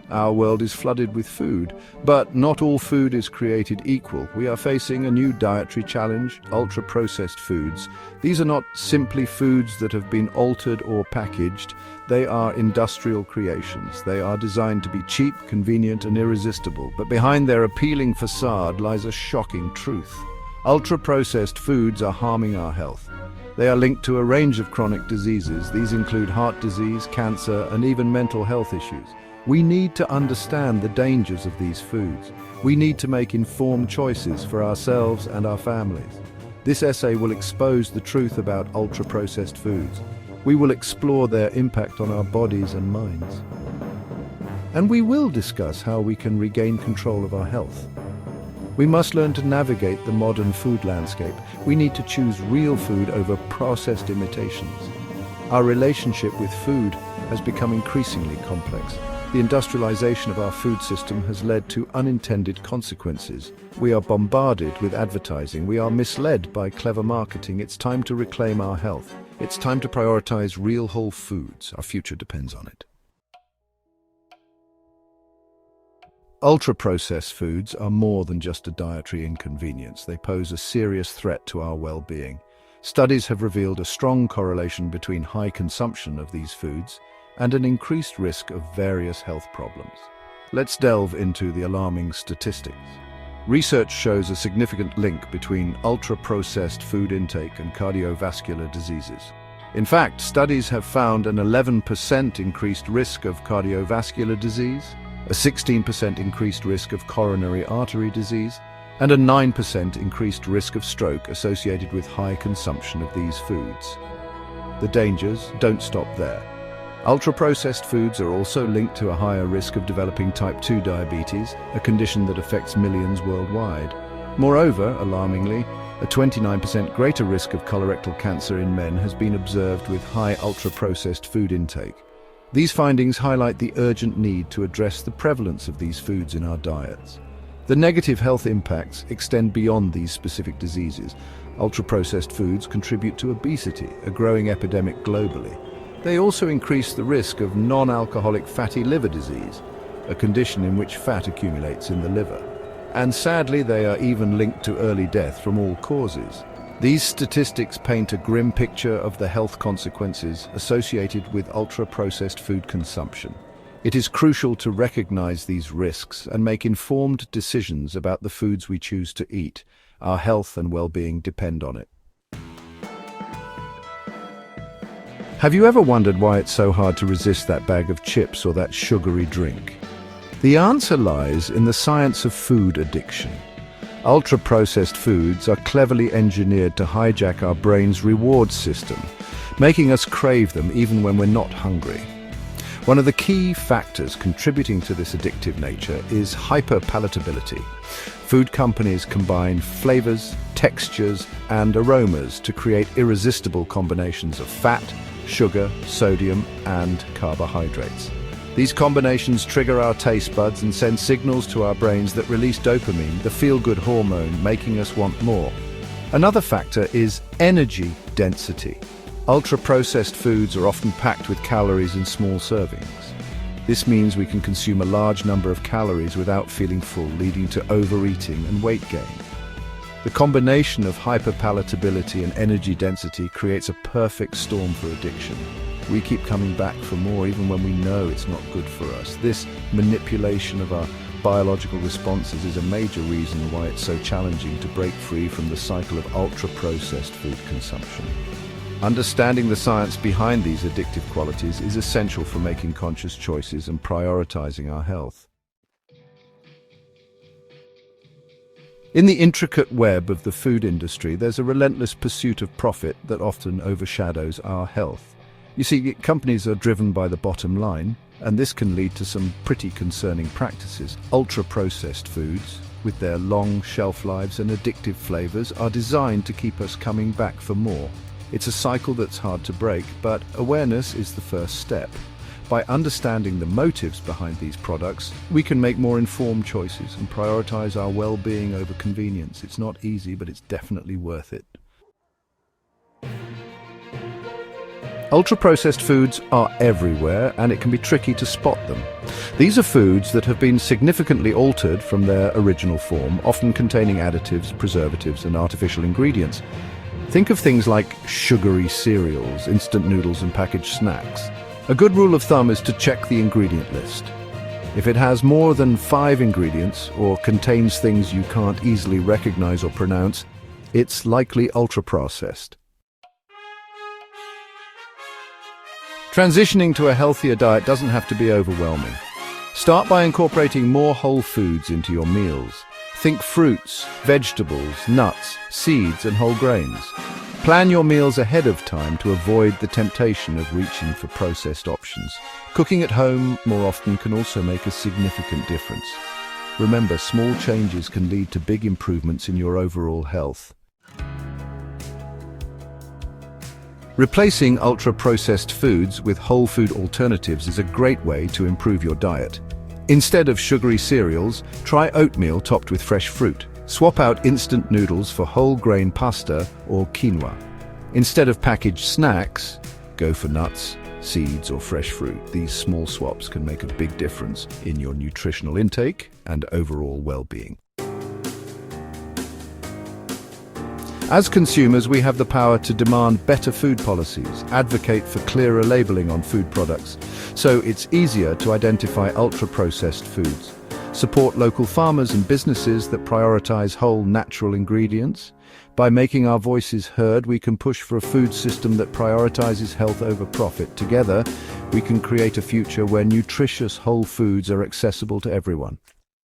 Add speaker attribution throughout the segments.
Speaker 1: Our world is flooded with food, but not all food is created equal. We are facing a new dietary challenge: ultra-processed foods. These are not simply foods that have been altered or packaged. They are industrial creations. They are designed to be cheap, convenient, and irresistible. But behind their appealing facade lies a shocking truth. Ultra-processed foods are harming our health. They are linked to a range of chronic diseases. These include heart disease, cancer, and even mental health issues. We need to understand the dangers of these foods. We need to make informed choices for ourselves and our families. This essay will expose the truth about ultra-processed foods. We will explore their impact on our bodies and minds. And we will discuss how we can regain control of our health. We must learn to navigate the modern food landscape. We need to choose real food over processed imitations. Our relationship with food has become increasingly complex. The industrialization of our food system has led to unintended consequences. We are bombarded with advertising. We are misled by clever marketing. It's time to reclaim our health. It's time to prioritize real whole foods. Our future depends on it. Ultra-processed foods are more than just a dietary inconvenience. They pose a serious threat to our well-being. Studies have revealed a strong correlation between high consumption of these foods and an increased risk of various health problems. Let's delve into the alarming statistics. Research shows a significant link between ultra-processed food intake and cardiovascular diseases. In fact, studies have found an 11% increased risk of cardiovascular disease, a 16% increased risk of coronary artery disease, and a 9% increased risk of stroke associated with high consumption of these foods. The dangers don't stop there. Ultra-processed foods are also linked to a higher risk of developing type 2 diabetes, a condition that affects millions worldwide. Moreover, alarmingly, a 29% greater risk of colorectal cancer in men has been observed with high ultra-processed food intake. These findings highlight the urgent need to address the prevalence of these foods in our diets. The negative health impacts extend beyond these specific diseases. Ultra-processed foods contribute to obesity, a growing epidemic globally. They also increase the risk of non-alcoholic fatty liver disease, a condition in which fat accumulates in the liver. And sadly, they are even linked to early death from all causes. These statistics paint a grim picture of the health consequences associated with ultra-processed food consumption. It is crucial to recognize these risks and make informed decisions about the foods we choose to eat. Our health and well-being depend on it. Have you ever wondered why it's so hard to resist that bag of chips or that sugary drink? The answer lies in the science of food addiction. Ultra-processed foods are cleverly engineered to hijack our brain's reward system, making us crave them even when we're not hungry. One of the key factors contributing to this addictive nature is hyperpalatability. Food companies combine flavors, textures, and aromas to create irresistible combinations of fat, sugar, sodium, and carbohydrates. These combinations trigger our taste buds and send signals to our brains that release dopamine, the feel-good hormone, making us want more. Another factor is energy density. Ultra-processed foods are often packed with calories in small servings. This means we can consume a large number of calories without feeling full, leading to overeating and weight gain. The combination of hyperpalatability and energy density creates a perfect storm for addiction. We keep coming back for more even when we know it's not good for us. This manipulation of our biological responses is a major reason why it's so challenging to break free from the cycle of ultra-processed food consumption. Understanding the science behind these addictive qualities is essential for making conscious choices and prioritizing our health. In the intricate web of the food industry, there's a relentless pursuit of profit that often overshadows our health. You see, companies are driven by the bottom line, and this can lead to some pretty concerning practices. Ultra-processed foods, with their long shelf lives and addictive flavors, are designed to keep us coming back for more. It's a cycle that's hard to break, but awareness is the first step. By understanding the motives behind these products, we can make more informed choices and prioritize our well-being over convenience. It's not easy, but it's definitely worth it. Ultra-processed foods are everywhere, and it can be tricky to spot them. These are foods that have been significantly altered from their original form, often containing additives, preservatives, and artificial ingredients. Think of things like sugary cereals, instant noodles, and packaged snacks. A good rule of thumb is to check the ingredient list. If it has more than 5 ingredients or contains things you can't easily recognize or pronounce, it's likely ultra-processed. Transitioning to a healthier diet doesn't have to be overwhelming. Start by incorporating more whole foods into your meals. Think fruits, vegetables, nuts, seeds, and whole grains. Plan your meals ahead of time to avoid the temptation of reaching for processed options. Cooking at home more often can also make a significant difference. Remember, small changes can lead to big improvements in your overall health. Replacing ultra-processed foods with whole food alternatives is a great way to improve your diet. Instead of sugary cereals, try oatmeal topped with fresh fruit. Swap out instant noodles for whole grain pasta or quinoa. Instead of packaged snacks, go for nuts, seeds, or fresh fruit. These small swaps can make a big difference in your nutritional intake and overall well-being. As consumers, we have the power to demand better food policies, advocate for clearer labeling on food products, so it's easier to identify ultra-processed foods. Support local farmers and businesses that prioritize whole, natural ingredients. By making our voices heard, we can push for a food system that prioritizes health over profit. Together, we can create a future where nutritious whole foods are accessible to everyone.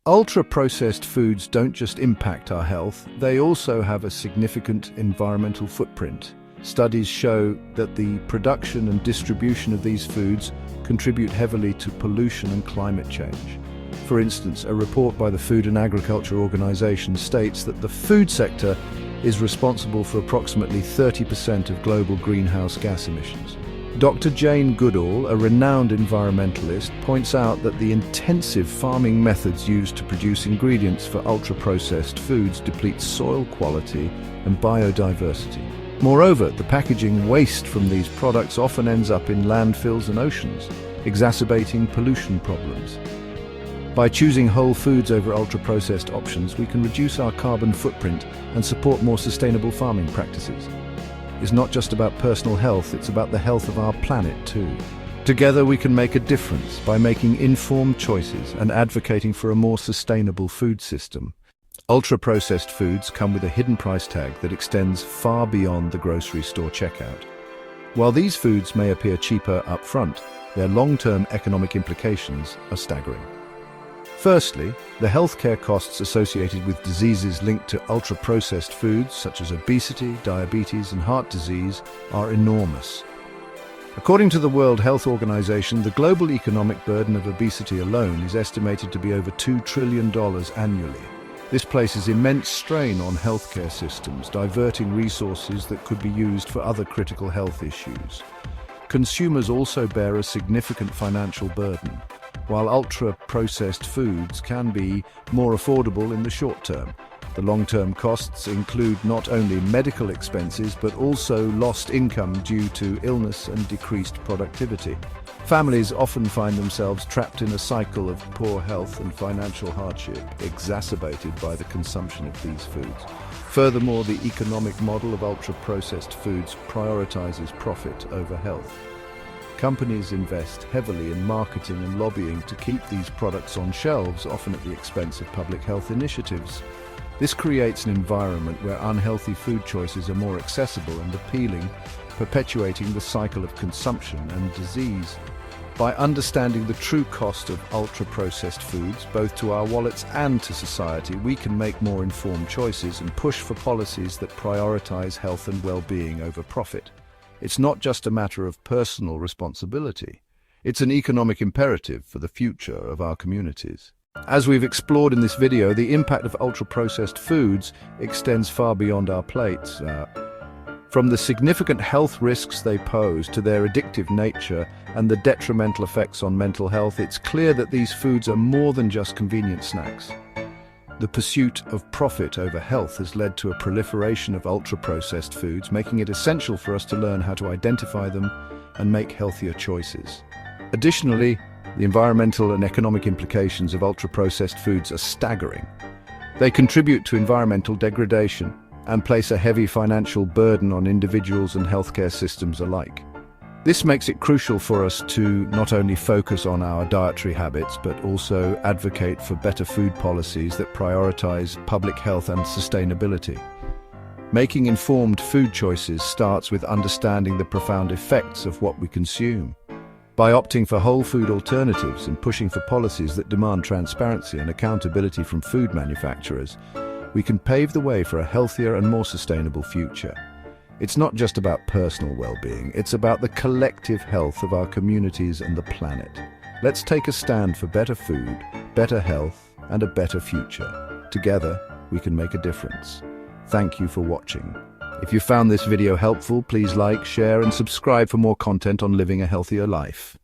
Speaker 1: Ultra-processed foods don't just impact our health, they also have a significant environmental footprint. Studies show that the production and distribution of these foods contribute heavily to pollution and climate change. For instance, a report by the Food and Agriculture Organization states that the food sector is responsible for approximately 30% of global greenhouse gas emissions. Dr. Jane Goodall, a renowned environmentalist, points out that the intensive farming methods used to produce ingredients for ultra-processed foods deplete soil quality and biodiversity. Moreover, the packaging waste from these products often ends up in landfills and oceans, exacerbating pollution problems. By choosing whole foods over ultra-processed options, we can reduce our carbon footprint and support more sustainable farming practices. It's not just about personal health, it's about the health of our planet too. Together we can make a difference by making informed choices and advocating for a more sustainable food system. Ultra-processed foods come with a hidden price tag that extends far beyond the grocery store checkout. While these foods may appear cheaper up front, their long-term economic implications are staggering. Firstly, the healthcare costs associated with diseases linked to ultra-processed foods such as obesity, diabetes, and heart disease are enormous. According to the World Health Organization, the global economic burden of obesity alone is estimated to be over $2 trillion annually. This places immense strain on healthcare systems, diverting resources that could be used for other critical health issues. Consumers also bear a significant financial burden. While ultra-processed foods can be more affordable in the short term, the long-term costs include not only medical expenses but also lost income due to illness and decreased productivity. Families often find themselves trapped in a cycle of poor health and financial hardship, exacerbated by the consumption of these foods. Furthermore, the economic model of ultra-processed foods prioritizes profit over health. Companies invest heavily in marketing and lobbying to keep these products on shelves, often at the expense of public health initiatives. This creates an environment where unhealthy food choices are more accessible and appealing, perpetuating the cycle of consumption and disease. By understanding the true cost of ultra-processed foods, both to our wallets and to society, we can make more informed choices and push for policies that prioritize health and well-being over profit. It's not just a matter of personal responsibility. It's an economic imperative for the future of our communities. As we've explored in this video, the impact of ultra-processed foods extends far beyond our plates. From the significant health risks they pose to their addictive nature and the detrimental effects on mental health, it's clear that these foods are more than just convenient snacks. The pursuit of profit over health has led to a proliferation of ultra-processed foods, making it essential for us to learn how to identify them and make healthier choices. Additionally, the environmental and economic implications of ultra-processed foods are staggering. They contribute to environmental degradation and place a heavy financial burden on individuals and healthcare systems alike. This makes it crucial for us to not only focus on our dietary habits, but also advocate for better food policies that prioritize public health and sustainability. Making informed food choices starts with understanding the profound effects of what we consume. By opting for whole food alternatives and pushing for policies that demand transparency and accountability from food manufacturers, we can pave the way for a healthier and more sustainable future. It's not just about personal well-being, it's about the collective health of our communities and the planet. Let's take a stand for better food, better health, and a better future. Together, we can make a difference. Thank you for watching. If you found this video helpful, please like, share, and subscribe for more content on living a healthier life.